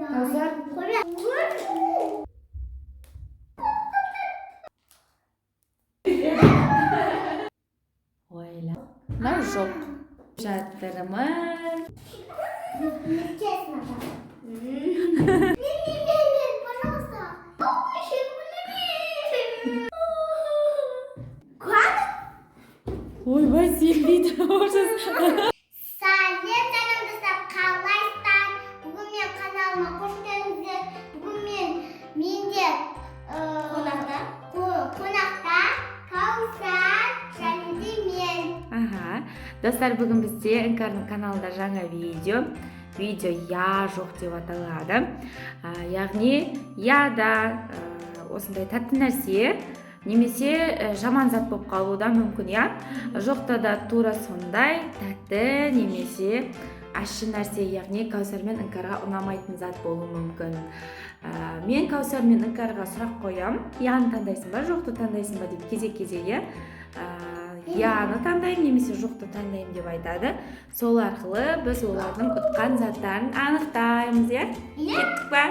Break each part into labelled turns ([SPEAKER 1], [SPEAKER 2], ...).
[SPEAKER 1] Kausar. Oyla. Nar жоқ. Жатырмын.
[SPEAKER 2] Честно. Пожалуйста.
[SPEAKER 1] Ойбай, сенбейді.
[SPEAKER 2] Сәлем достар, қалайсыздар? Бүгін мен каналыма қош келдіңіздер. Бүгін менде қонақта Каусар және де мен.
[SPEAKER 1] Аха. Достар, бүгін бізде Іңкәрдің каналында жаңа видео я жоқ деп аталады. Яғни яда осындай тәтті нәрсе немесе жаман зат болып қалуы да мүмкін, я. Жоқта да тура сондай тәтті немесе ащы нәрсе, яғни Каусар мен Іңкәрға ұнамайтын зат болуы мүмкін. Мен Каусар мен Іңкәрға сұрақ қоям. Яны таңдайсың ба, жоқты таңдайсың ба деп кезек-кезек, яны таңдаймын немесе жоқты таңдаймын деп айтады. Сол арқылы біз олардың ұтқан заттарын анықтаймыз, я? Кеттік па?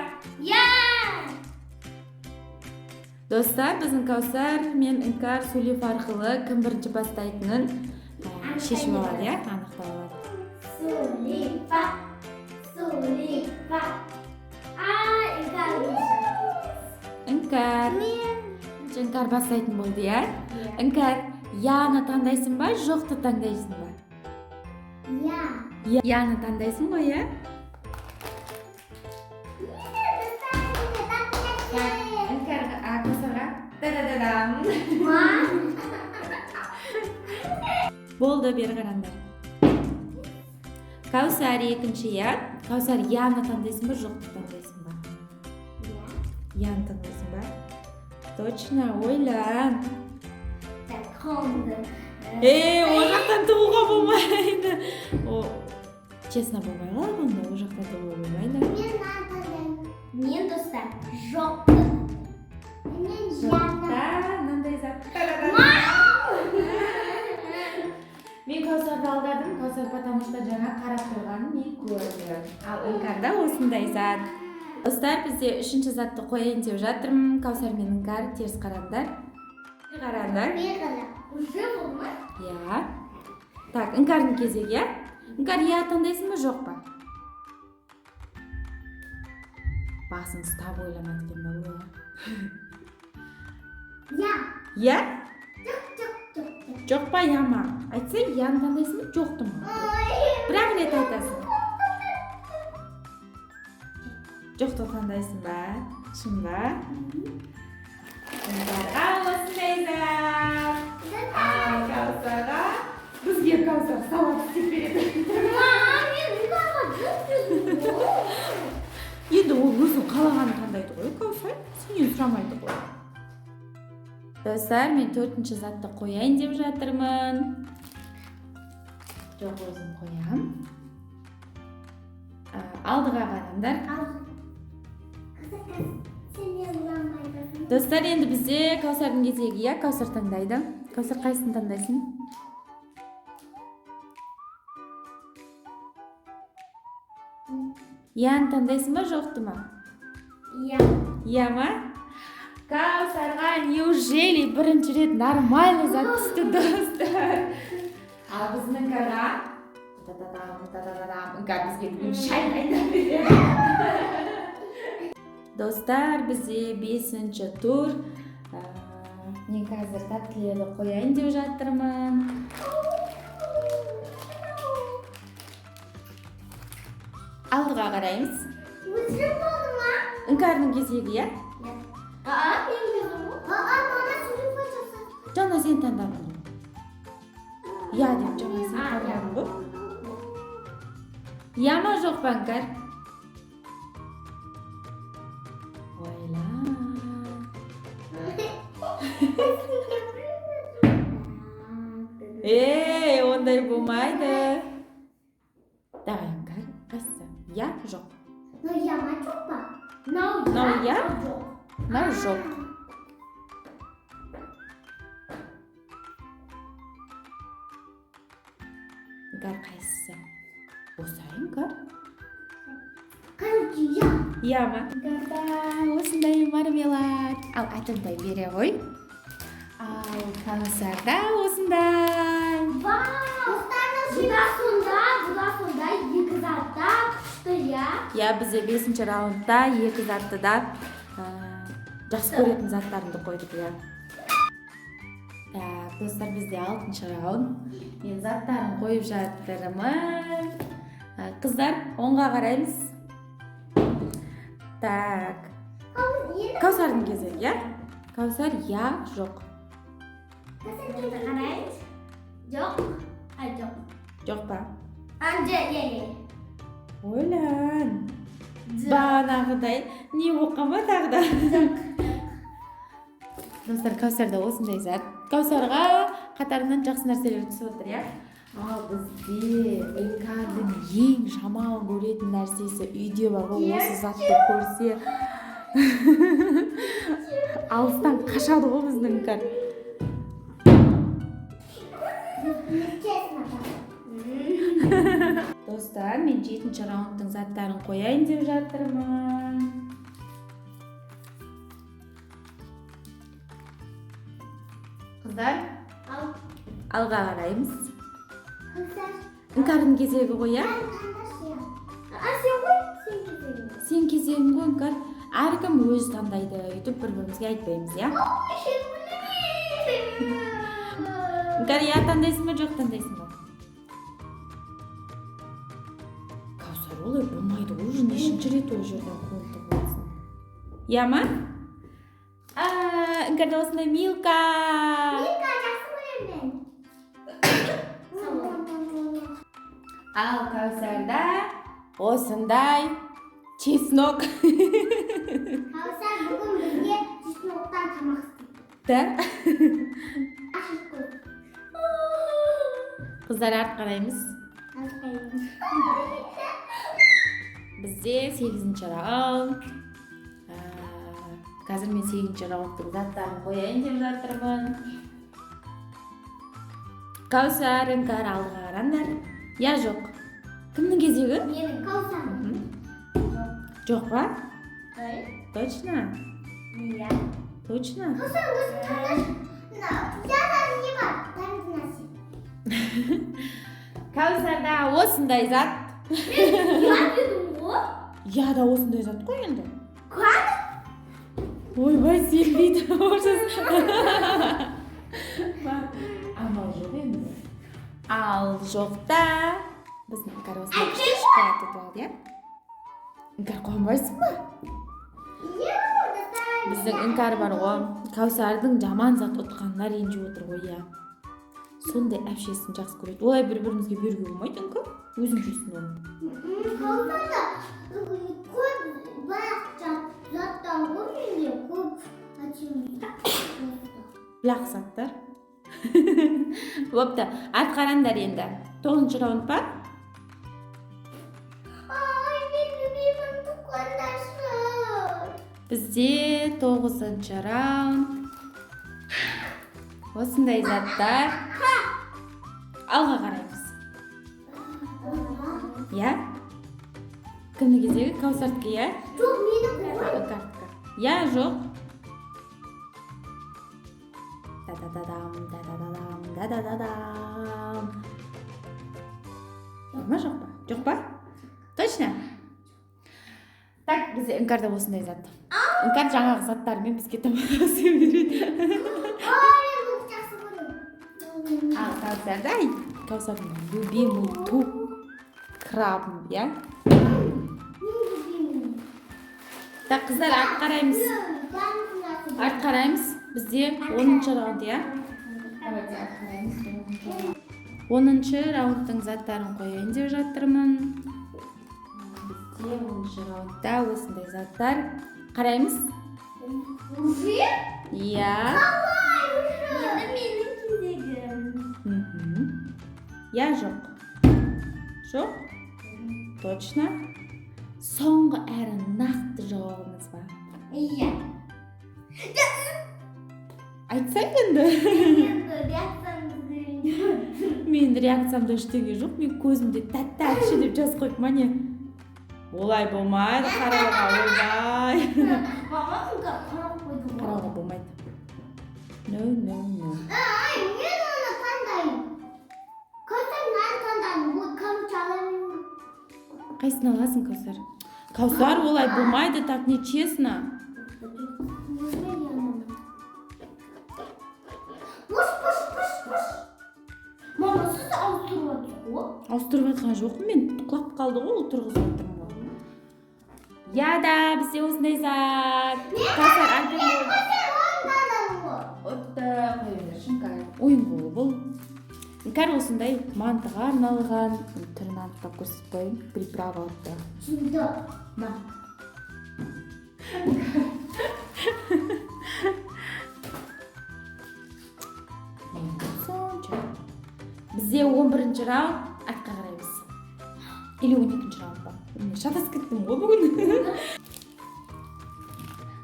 [SPEAKER 1] Достар, біздің Каусар мен Іңкәр сөйлеп арқылы кім бірінші бастайтынын шешім алады, я? Анықтап алады.
[SPEAKER 2] Сулипа.
[SPEAKER 1] Іңкәр. Іңкәр бастайтын болды, я? Іңкәр, яны таңдайсың ба, жоқты таңдайсың ба? Яны таңдайсың ғой, я? Іңкәр, Каусарға. Да-да-да-дам. Болды, бері қараңдар. Каусар екінші, я? Каусар, яны таңдайсың ба, жоқты таңдайсың ба? Яны таңдайсың ба? Точно, ойлан. О жақтан тұғуға болмайды. Честно болмай қалады, онда о жақтан тұғуға болмайды.
[SPEAKER 2] Мен достар, жоқты.
[SPEAKER 1] Жоқта, мынандай зат. Мен Каусарды алдадым, Каусар потому что жаңа қарап тұрғанын мен көрдім. Ал Іңкәрда осындай зат. Достар, бізде үшінші затты қояйын деп жатырмын. Каусар мен Іңкәр теріс қараңдар. Қараңдар.
[SPEAKER 2] Уже болмай?
[SPEAKER 1] Я. Так, Іңкәрдің кезегі, я? Іңкәр, я таңдайсың ба, жоқ па? Басын ұстап ойламады екен ба, Я? Жоқ па, я ма? Айтса, яны таңдайсың ба, жоқты ма? Бірақ рет айтасың. Жоқты таңдайсың ба? Шын ба? Іңкәрға осындай зат. Каусарға. Бізге Каусар салат істеп береді. Енді ол өзің қалағанын таңдайды ғой, Каусар. Сенен сұрамайды ғой. Достар, мен төртінші затты қояйын деп жатырмын. Жоқ, өзім қоям. Алдыға қараңдар. Достар, енді бізде Каусардың кезегі, я? Каусар таңдайды. Каусар қайсысын таңдайсың? Яны таңдайсың ба, жоқты ма? Я ма? Каусарға неужели бірінші рет нормальный зат түсті, достар? Ал біздің Іңкәрға Іңкәр бізге бүгін шай дайындап береді. Достар, бізде 5-ші тур. Мен қазір тәттілерді қояйын деп жатырмын. Алдыға қараймыз. Іңкәрдің кезегі, я? Жаңа сен таңдадың. Я деп жаңа сен таңдадың ғой. Я ма, жоқ па, Іңкәр? Ойла. Ондай болмайды. Давай, Іңкәр, қайсысы? Я, жоқ.
[SPEAKER 2] Я ма, жоқ па?
[SPEAKER 1] Я? Мынау жоқ. Іңкәр қайсысы? Осы Іңкәр?
[SPEAKER 2] иә.
[SPEAKER 1] Иә ма? Инкарда осындай мармелад. Ал айтымдай бере ғой. Ал Кәусарда осындай.
[SPEAKER 2] Бұда сонда екі затта күшті, иә.
[SPEAKER 1] Иә, бізде 5-ші раундта екі затты да жақсы көретін заттарымды қойдық, иә. Так, достар, бізде 6-ші раунд. Мен заттарын қойып жатырмын. Қыздар, оңға қараймыз. Так. Кәусардың кезегі, иә? Кәусар, иә, жоқ.
[SPEAKER 2] Қараймыз. Жоқ. Жоқ.
[SPEAKER 1] Жоқ па?
[SPEAKER 2] Иә.
[SPEAKER 1] Ойлан. Бағанағыдай не оққан ба тағы да? Достар, Кәусарда осындай зат. Кәусарға қатарынан жақсы нәрселер түсіп отыр, иә? Ал бізде Инкардың ең жаман көретін нәрсесі үйде бар ғой, осы затты көрсе алыстан қашады ғой біздің Инкар. Достар, мен 7-ші раундтың заттарын қояйын деп жатырмын. Қыздар, алға қараймыз. Инкардың кезегі ғой, иә? Сен кезегің ғой, Инкар. Әркім өз таңдайды. Үйтіп бір-бірімізге айтпаймыз, иә? Инкар, иә таңдайсың ба, жоқ таңдайсың ба? Кәусар, олай болмайды, уже нешінші рет ол жерден қолды болсын. Иә ма? Инкарда осындай Милка. Ал Кәусарда осындай чеснок.
[SPEAKER 2] Кәусар бүгін бізге чесноктан тамақ істейді.
[SPEAKER 1] Да? Қыздар, арт қараймыз. Бізде 8-ші раунд. Қазір мен 8-ші раундтың заттарын қояйын деп жатырмын. Кәусар, Инкар, алға қараңдар. Я, жоқ. Кімнің кезегі?
[SPEAKER 2] Менің Кәусарым.
[SPEAKER 1] Жоқ па?
[SPEAKER 2] Ой.
[SPEAKER 1] Точно?
[SPEAKER 2] Иә.
[SPEAKER 1] Точно?
[SPEAKER 2] Кәусар өзің таңдашы. Жаңағы не бар? Таңды нәрсе.
[SPEAKER 1] Кәусарда осындай зат.
[SPEAKER 2] Я дедім ғой.
[SPEAKER 1] Я да осындай зат қой енді.
[SPEAKER 2] Қуады?
[SPEAKER 1] Ойбай, сенбейді. Амал жоқ енді. Ал жоқта біздің Инкар осындай шоколад ұтып алды, иә? Инкар, қуанбайсың ба?
[SPEAKER 2] Иә.
[SPEAKER 1] Біздің Инкар бар ғой, Кәусардың жаман зат ұтқанына ренжіп отыр ғой, иә. Сондай әпшесін жақсы көреді. Олай бір-бірімізге беруге болмайды, Инкар. Өзің жейсің оны.
[SPEAKER 2] Кәусарда көп бірақ заттан ғой менде көп
[SPEAKER 1] Блақ заттар. Бопты, арт қараңдар енді. 9-ші раунд па?
[SPEAKER 2] Ай, мен білмеймін тұққандашы.
[SPEAKER 1] Бізде 9-ші раунд. Осындай заттар. Алға қараймыз. Я? Кімнің кезегі? Кәусардікі, я?
[SPEAKER 2] Жоқ, менің ғой.
[SPEAKER 1] Картка. Я, жоқ. Да-да-да-дам, да-да-да-дам, да-да-да-дам. Жоқ ма, жоқ па? Жоқ па? Точно? Так, бізде Инкарда осындай зат. Инкар жаңағы заттарымен бізге тамақасы береді.
[SPEAKER 2] Ай, мен жақсы көрем.
[SPEAKER 1] Ал Кәусарда, Кәусардың любимый туп крабым, я? Так, қыздар, арт қараймыз. Арт қараймыз. Бізде 10-ші раунд, я? 10-ші раундтың заттарын қояйын деп жатырмын. Бізде 10-ші раундта осындай заттар. Қараймыз?
[SPEAKER 2] Уже?
[SPEAKER 1] Иә.
[SPEAKER 2] Енді менің кезегім.
[SPEAKER 1] Я, жоқ. Жоқ? Точно? Соңғы әрі нақты жауабыңыз ба?
[SPEAKER 2] Иә.
[SPEAKER 1] Айтсаң енді.
[SPEAKER 2] Енді реакцияңызды
[SPEAKER 1] Мен реакциямда ештеңе жоқ. Мен көзімде тәтті әпші деп жазып қойып, мане. Олай болмайды, қарауға ойбай.
[SPEAKER 2] Мама ыңкар қарап қойды ғой.
[SPEAKER 1] Қарауға болмайды. No.
[SPEAKER 2] Ай, мен оны таңдаймын. Кәусар мынаны таңдаймын. Ой, короче, аламын.
[SPEAKER 1] Қайсысын аласың, Кәусар? Кәусар, олай болмайды, так нечестно.
[SPEAKER 2] Пуш. Мама, сіз ауыстырып отырсыз ғой?
[SPEAKER 1] Ауыстырып айтқан жоқпын мен. Құлап қалды ғой, ол тұрғызып отырмын ғой. Яда, бізде осындай зат. Кәусар, альбом
[SPEAKER 2] Мен ойынданамын ғой.
[SPEAKER 1] Отты қойыңдар, шынкар. Ойын болу бұл. Іңкәр осындай мантыға арналған түрін анықтап көрсетіп қойын. Приправа отты.
[SPEAKER 2] Түсінді.
[SPEAKER 1] На. Сонша. Бізде 11-ші раунд артқа қараймыз. Или 12-ші раунд ба? Шатасып кеттім ғой бүгін.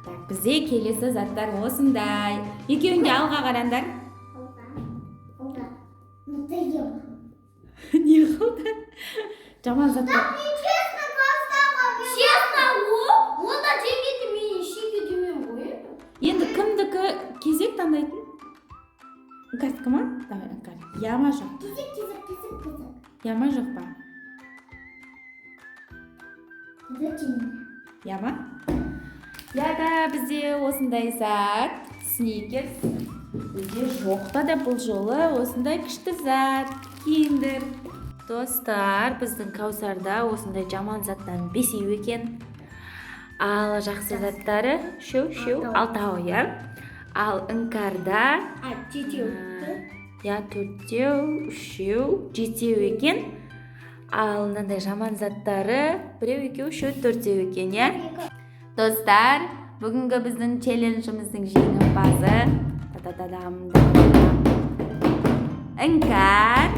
[SPEAKER 1] Так, бізде келесі заттар осындай. Екеуінде алға қараңдар.
[SPEAKER 2] Алға. Надоело.
[SPEAKER 1] Не қылды? Жаман заттар.
[SPEAKER 2] Мен честно бастауға. Честно, онда жеңгеті мен шеге демеймін ғой.
[SPEAKER 1] Енді кімдікі кезек таңдайтын? Іңкәрдікі ма? Давай, Іңкәр. Яма жоқ.
[SPEAKER 2] Кезек.
[SPEAKER 1] Яма жоқ ба?
[SPEAKER 2] Зачем?
[SPEAKER 1] Яма? Яда, бізде осындай зат. Сникерс. Бізде жоқ та да бұл жолы осындай күшті зат. Киндер. Достар, біздің Кәусарда осындай жаман заттан 5 екен. Ал жақсы заттары алтау, иә. Ал Іңкәрда
[SPEAKER 2] Жетеу.
[SPEAKER 1] Я 4-теу, 3-теу, 7-теу екен. Ал мынандай жаман заттары 1, 2, 3, 4-теу екен, иә. Достар, бүгінгі біздің челленджіміздің жеңімпазы Іңкәр.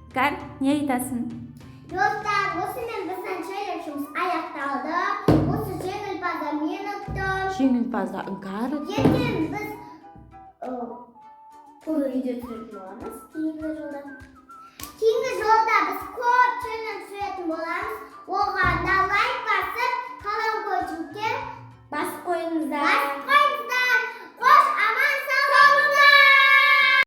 [SPEAKER 1] Іңкәр, не айтасың?
[SPEAKER 2] Достар, осымен біздің челленджіміз аяқталды. Осы жеңімпазды мен ұттым.
[SPEAKER 1] Жеңімпазды Іңкәр ұтты.
[SPEAKER 2] Ертең біз бұл видео түсіретін боламыз. Кейінгі жолда біз көп